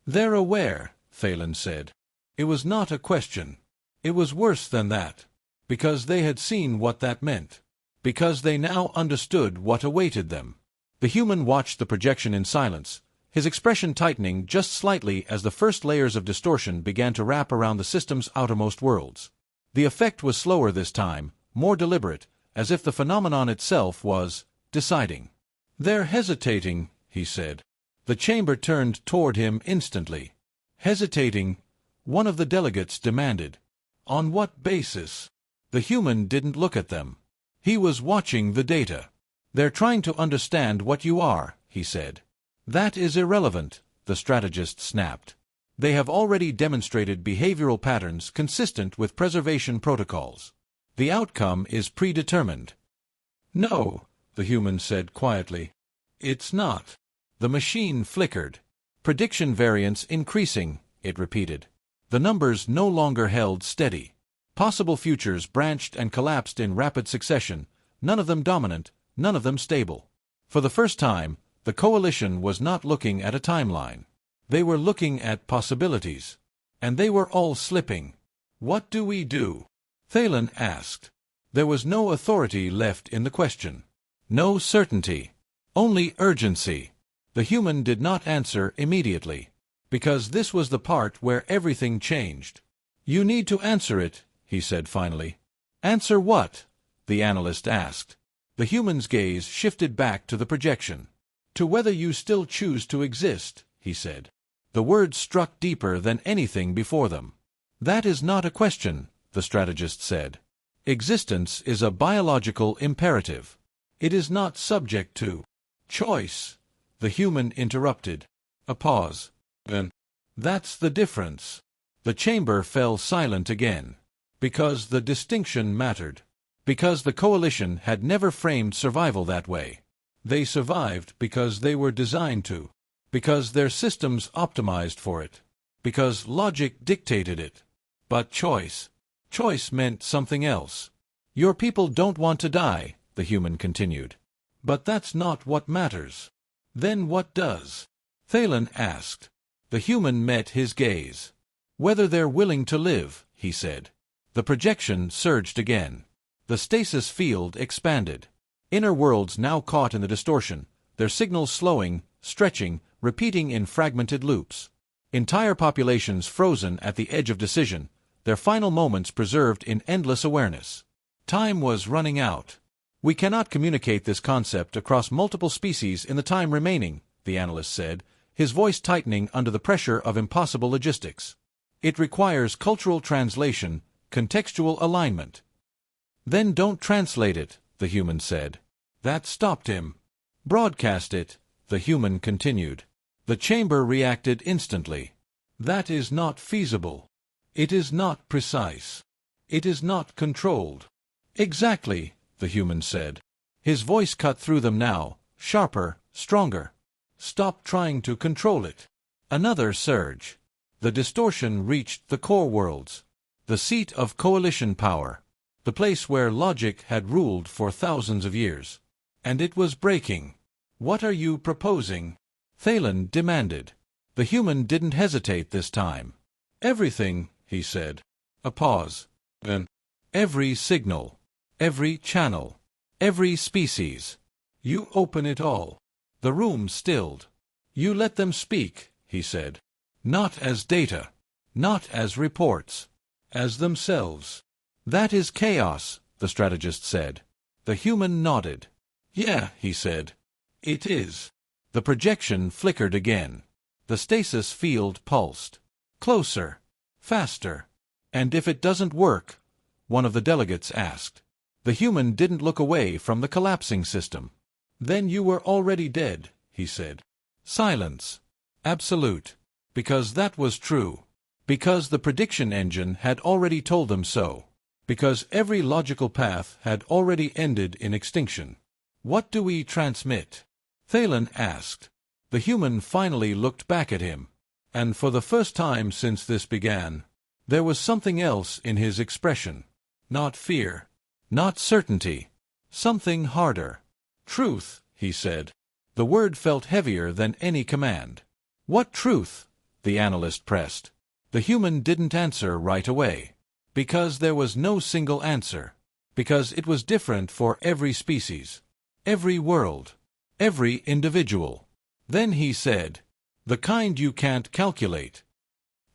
They're aware, Thalen said. It was not a question. It was worse than that. Because they had seen what that meant. Because they now understood what awaited them. The human watched the projection in silence, his expression tightening just slightly as the first layers of distortion began to wrap around the system's outermost worlds. The effect was slower this time, more deliberate, as if the phenomenon itself was deciding. They're hesitating, he said. The chamber turned toward him instantly. Hesitating, one of the delegates demanded. On what basis? The human didn't look at them. He was watching the data. They're trying to understand what you are, he said. That is irrelevant, the strategist snapped. They have already demonstrated behavioral patterns consistent with preservation protocols. The outcome is predetermined. No, the human said quietly. It's not. The machine flickered. Prediction variance increasing, it repeated. The numbers no longer held steady. Possible futures branched and collapsed in rapid succession, none of them dominant, none of them stable. For the first time, the coalition was not looking at a timeline. They were looking at possibilities. And they were all slipping. What do we do? Thalen asked. There was no authority left in the question. No certainty. Only urgency. The human did not answer immediately. Because this was the part where everything changed. You need to answer it, he said finally. Answer what? The analyst asked. The human's gaze shifted back to the projection. To whether you still choose to exist, he said. The words struck deeper than anything before them. That is not a question, the strategist said. Existence is a biological imperative. It is not subject to choice, the human interrupted. A pause. Then, that's the difference. The chamber fell silent again. Because the distinction mattered. Because the coalition had never framed survival that way. They survived because they were designed to. Because their systems optimized for it. Because logic dictated it. But choice. Choice meant something else. Your people don't want to die, the human continued. But that's not what matters. Then what does? Thalen asked. The human met his gaze. Whether they're willing to live, he said. The projection surged again. The stasis field expanded. Inner worlds now caught in the distortion, their signals slowing, stretching, repeating in fragmented loops. Entire populations frozen at the edge of decision, their final moments preserved in endless awareness. Time was running out. We cannot communicate this concept across multiple species in the time remaining, the analyst said, his voice tightening under the pressure of impossible logistics. It requires cultural translation, contextual alignment. Then don't translate it, the human said. That stopped him. Broadcast it, the human continued. The chamber reacted instantly. That is not feasible. It is not precise. It is not controlled. Exactly, the human said. His voice cut through them now, sharper, stronger. Stop trying to control it. Another surge. The distortion reached the core worlds. The seat of coalition power. The place where logic had ruled for thousands of years. And it was breaking. What are you proposing? Thalen demanded. The human didn't hesitate this time. Everything, he said. A pause. Then, every signal. Every channel. Every species. You open it all. The room stilled. You let them speak, he said. Not as data. Not as reports. As themselves. That is chaos, the strategist said. The human nodded. Yeah, he said. It is. The projection flickered again. The stasis field pulsed. Closer. Faster. And if it doesn't work? One of the delegates asked. The human didn't look away from the collapsing system. Then you were already dead, he said. Silence. Absolute. Because that was true. Because the prediction engine had already told them so. Because every logical path had already ended in extinction. What do we transmit? Thalen asked. The human finally looked back at him. And for the first time since this began, there was something else in his expression. Not fear. Not certainty. Something harder. Truth, he said. The word felt heavier than any command. What truth? The analyst pressed. The human didn't answer right away. Because there was no single answer. Because it was different for every species. Every world. Every individual. Then he said, the kind you can't calculate.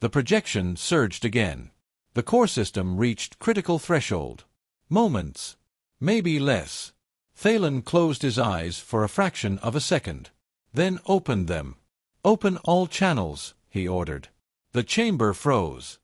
The projection surged again. The core system reached critical threshold. Moments. Maybe less. Thalen closed his eyes for a fraction of a second. Then opened them. Open all channels, he ordered. The chamber froze.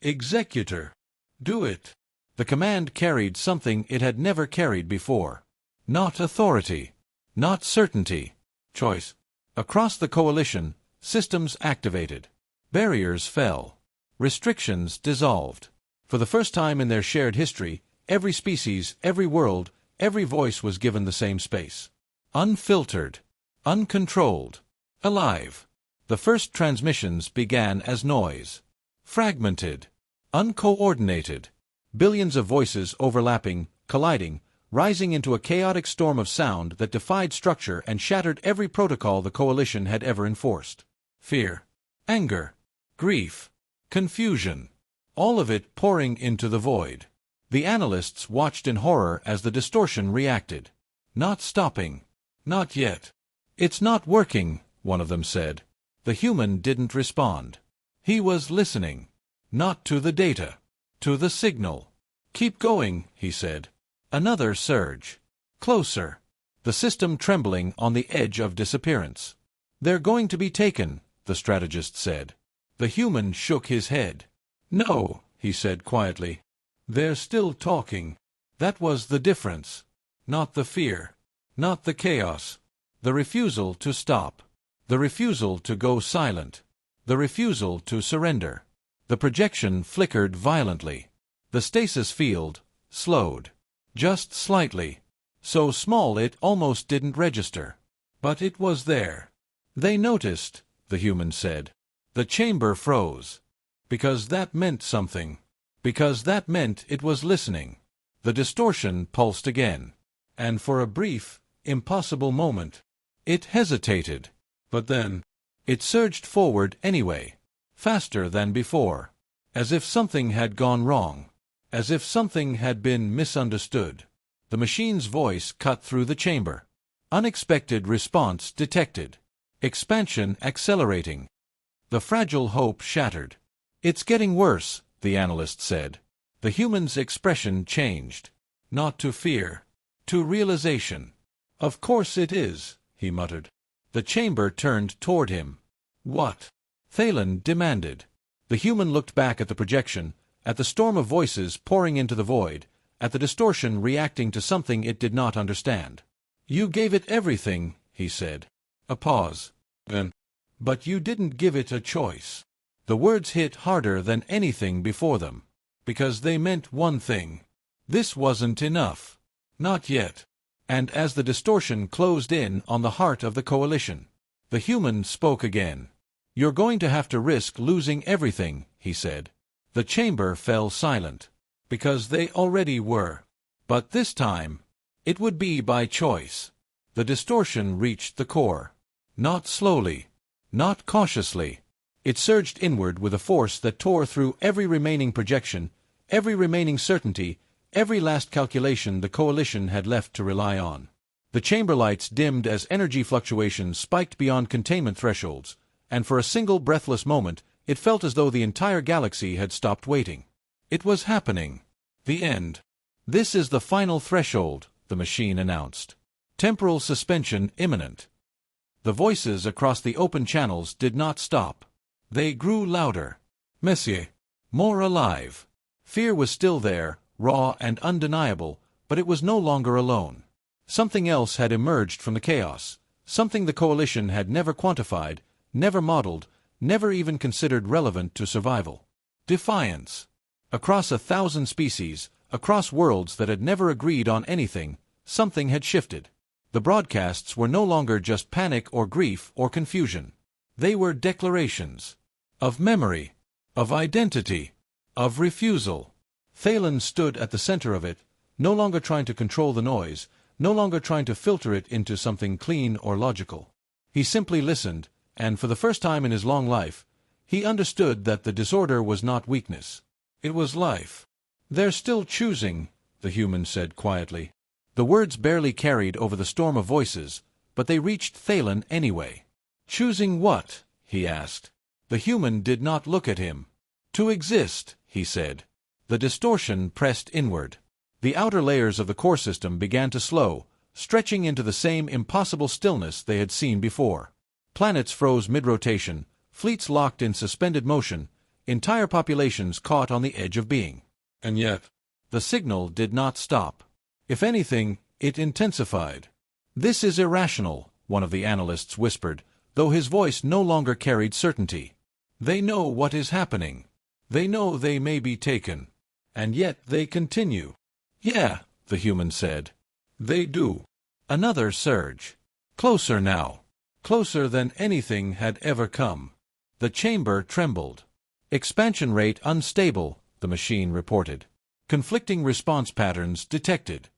Executor. Do it. The command carried something it had never carried before. Not authority. Not certainty. Choice. Across the coalition, systems activated. Barriers fell. Restrictions dissolved. For the first time in their shared history, every species, every world, every voice was given the same space. Unfiltered. Uncontrolled. Alive. The first transmissions began as noise. Fragmented. Uncoordinated. Billions of voices overlapping, colliding, rising into a chaotic storm of sound that defied structure and shattered every protocol the coalition had ever enforced. Fear. Anger, grief, confusion, all of it pouring into the void. The analysts watched in horror as the distortion reacted. Not stopping. Not yet. It's not working, one of them said. The human didn't respond. He was listening. Not to the data. To the signal. Keep going, he said. Another surge. Closer. The system trembling on the edge of disappearance. They're going to be taken, the strategist said. The human shook his head. No, he said quietly. They're still talking. That was the difference. Not the fear. Not the chaos. The refusal to stop. The refusal to go silent. The refusal to surrender. The projection flickered violently. The stasis field slowed. Just slightly. So small it almost didn't register. But it was there. They noticed, the human said. The chamber froze. Because that meant something. Because that meant it was listening. The distortion pulsed again. And for a brief, impossible moment, it hesitated. But then, it surged forward anyway. Faster than before. As if something had gone wrong. As if something had been misunderstood. The machine's voice cut through the chamber. Unexpected response detected. Expansion accelerating. The fragile hope shattered. It's getting worse, the analyst said. The human's expression changed. Not to fear. To realization. Of course it is, he muttered. The chamber turned toward him. What? Thalen demanded. The human looked back at the projection, at the storm of voices pouring into the void, at the distortion reacting to something it did not understand. You gave it everything, he said. A pause. Then. But you didn't give it a choice. The words hit harder than anything before them. Because they meant one thing. This wasn't enough. Not yet. And as the distortion closed in on the heart of the coalition, the human spoke again. You're going to have to risk losing everything, he said. The chamber fell silent. Because they already were. But this time, it would be by choice. The distortion reached the core. Not slowly. Not cautiously. It surged inward with a force that tore through every remaining projection, every remaining certainty, every last calculation the coalition had left to rely on. The chamber lights dimmed as energy fluctuations spiked beyond containment thresholds, and for a single breathless moment, it felt as though the entire galaxy had stopped waiting. It was happening. The end. This is the final threshold, the machine announced. Temporal suspension imminent. The voices across the open channels did not stop. They grew louder. Messier. More alive. Fear was still there, raw and undeniable, but it was no longer alone. Something else had emerged from the chaos, something the coalition had never quantified, never modeled, never even considered relevant to survival. Defiance. Across 1,000 species, across worlds that had never agreed on anything, something had shifted. The broadcasts were no longer just panic or grief or confusion. They were declarations. Of memory. Of identity. Of refusal. Thalen stood at the center of it, no longer trying to control the noise, no longer trying to filter it into something clean or logical. He simply listened, and for the first time in his long life, he understood that the disorder was not weakness. It was life. They're still choosing, the human said quietly. The words barely carried over the storm of voices, but they reached Thalen anyway. Choosing what? He asked. The human did not look at him. To exist, he said. The distortion pressed inward. The outer layers of the core system began to slow, stretching into the same impossible stillness they had seen before. Planets froze mid-rotation, fleets locked in suspended motion, entire populations caught on the edge of being. And yet, the signal did not stop. If anything, it intensified. This is irrational, one of the analysts whispered, though his voice no longer carried certainty. They know what is happening. They know they may be taken. And yet they continue. Yeah, the human said. They do. Another surge. Closer now. Closer than anything had ever come. The chamber trembled. Expansion rate unstable, the machine reported. Conflicting response patterns detected.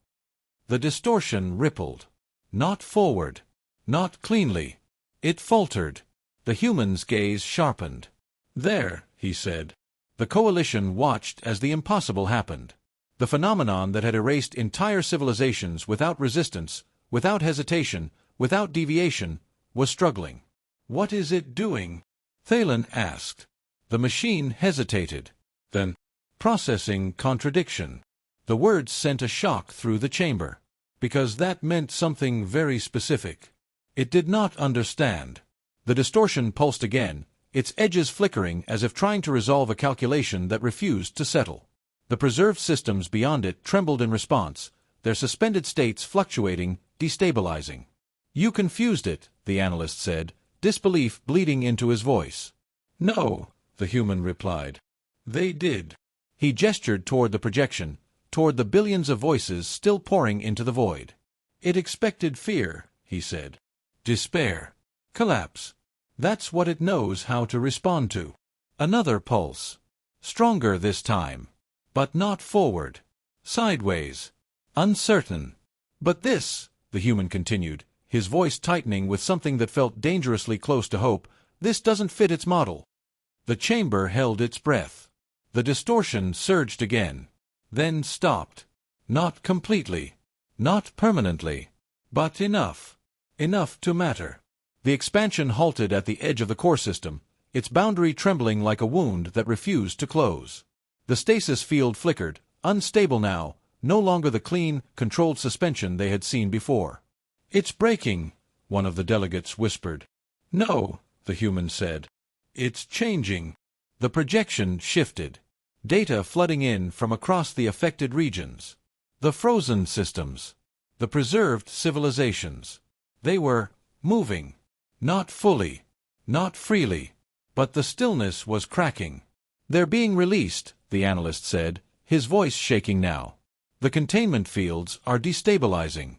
The distortion rippled. Not forward. Not cleanly. It faltered. The human's gaze sharpened. "There," he said. The coalition watched as the impossible happened. The phenomenon that had erased entire civilizations without resistance, without hesitation, without deviation, was struggling. "What is it doing?" Thalen asked. The machine hesitated. Then, processing contradiction. The words sent a shock through the chamber, because that meant something very specific. It did not understand. The distortion pulsed again, its edges flickering as if trying to resolve a calculation that refused to settle. The preserved systems beyond it trembled in response, their suspended states fluctuating, destabilizing. "You confused it," the analyst said, disbelief bleeding into his voice. "No," the human replied. "They did." He gestured toward the projection, toward the billions of voices still pouring into the void. "It expected fear," he said. "Despair. Collapse. That's what it knows how to respond to." Another pulse. Stronger this time. But not forward. Sideways. Uncertain. "But this," the human continued, his voice tightening with something that felt dangerously close to hope, "this doesn't fit its model." The chamber held its breath. The distortion surged again. Then stopped. Not completely. Not permanently. But enough. Enough to matter. The expansion halted at the edge of the core system, its boundary trembling like a wound that refused to close. The stasis field flickered, unstable now, no longer the clean, controlled suspension they had seen before. "It's breaking," one of the delegates whispered. "No," the human said. "It's changing." The projection shifted. Data flooding in from across the affected regions. The frozen systems. The preserved civilizations. They were moving. Not fully. Not freely. But the stillness was cracking. "They're being released," the analyst said, his voice shaking now. "The containment fields are destabilizing."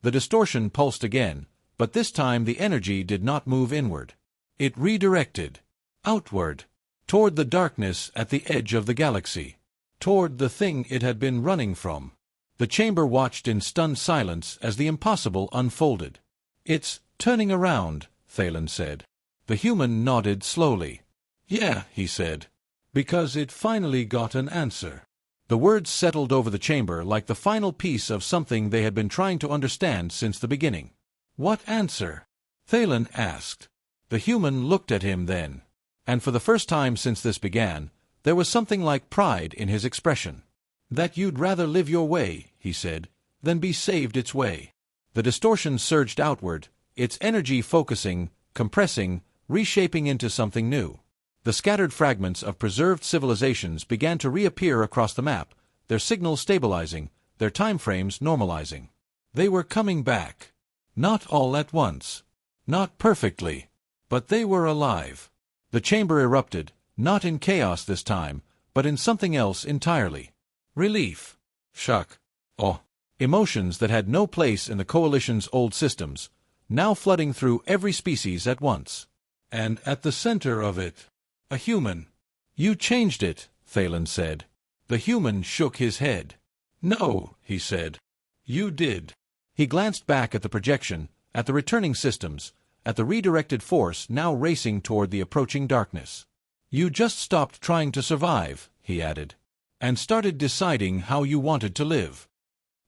The distortion pulsed again, but this time the energy did not move inward. It redirected. Outward. Toward the darkness at the edge of the galaxy. Toward the thing it had been running from. The chamber watched in stunned silence as the impossible unfolded. "It's turning around," Thalen said. The human nodded slowly. "Yeah," he said. "Because it finally got an answer." The words settled over the chamber like the final piece of something they had been trying to understand since the beginning. "What answer?" Thalen asked. The human looked at him then. And for the first time since this began, there was something like pride in his expression. "That you'd rather live your way," he said, "than be saved its way." The distortion surged outward, its energy focusing, compressing, reshaping into something new. The scattered fragments of preserved civilizations began to reappear across the map, their signals stabilizing, their time frames normalizing. They were coming back. Not all at once. Not perfectly. But they were alive. The chamber erupted, not in chaos this time, but in something else entirely. Relief. Shock. Awe. Emotions that had no place in the Coalition's old systems, now flooding through every species at once. And at the center of it, a human. "You changed it," Thalen said. The human shook his head. "No," he said. "You did." He glanced back at the projection, at the returning systems, at the redirected force now racing toward the approaching darkness. "You just stopped trying to survive," he added, "and started deciding how you wanted to live."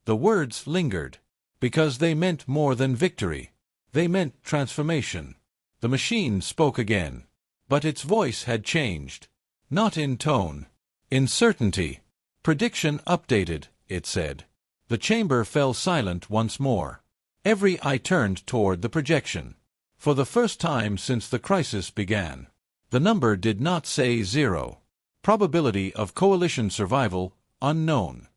The words lingered, because they meant more than victory. They meant transformation. The machine spoke again. But its voice had changed. Not in tone. In certainty. "Prediction updated," it said. The chamber fell silent once more. Every eye turned toward the projection. For the first time since the crisis began. The number did not say 0. Probability of Coalition survival, unknown.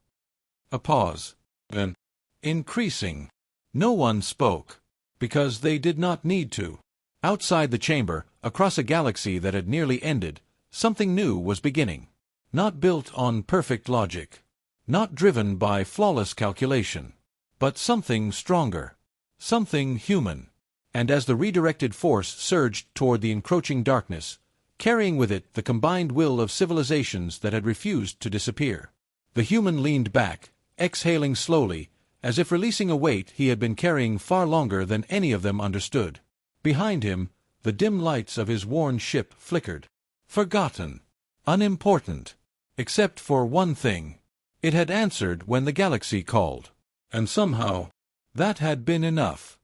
A pause. Then, increasing. No one spoke. Because they did not need to. Outside the chamber, across a galaxy that had nearly ended, something new was beginning. Not built on perfect logic. Not driven by flawless calculation. But something stronger. Something human. And as the redirected force surged toward the encroaching darkness, carrying with it the combined will of civilizations that had refused to disappear, the human leaned back, exhaling slowly, as if releasing a weight he had been carrying far longer than any of them understood. Behind him, The dim lights of his worn ship flickered. Forgotten. Unimportant. Except for one thing. It had answered when the galaxy called. And somehow, that had been enough.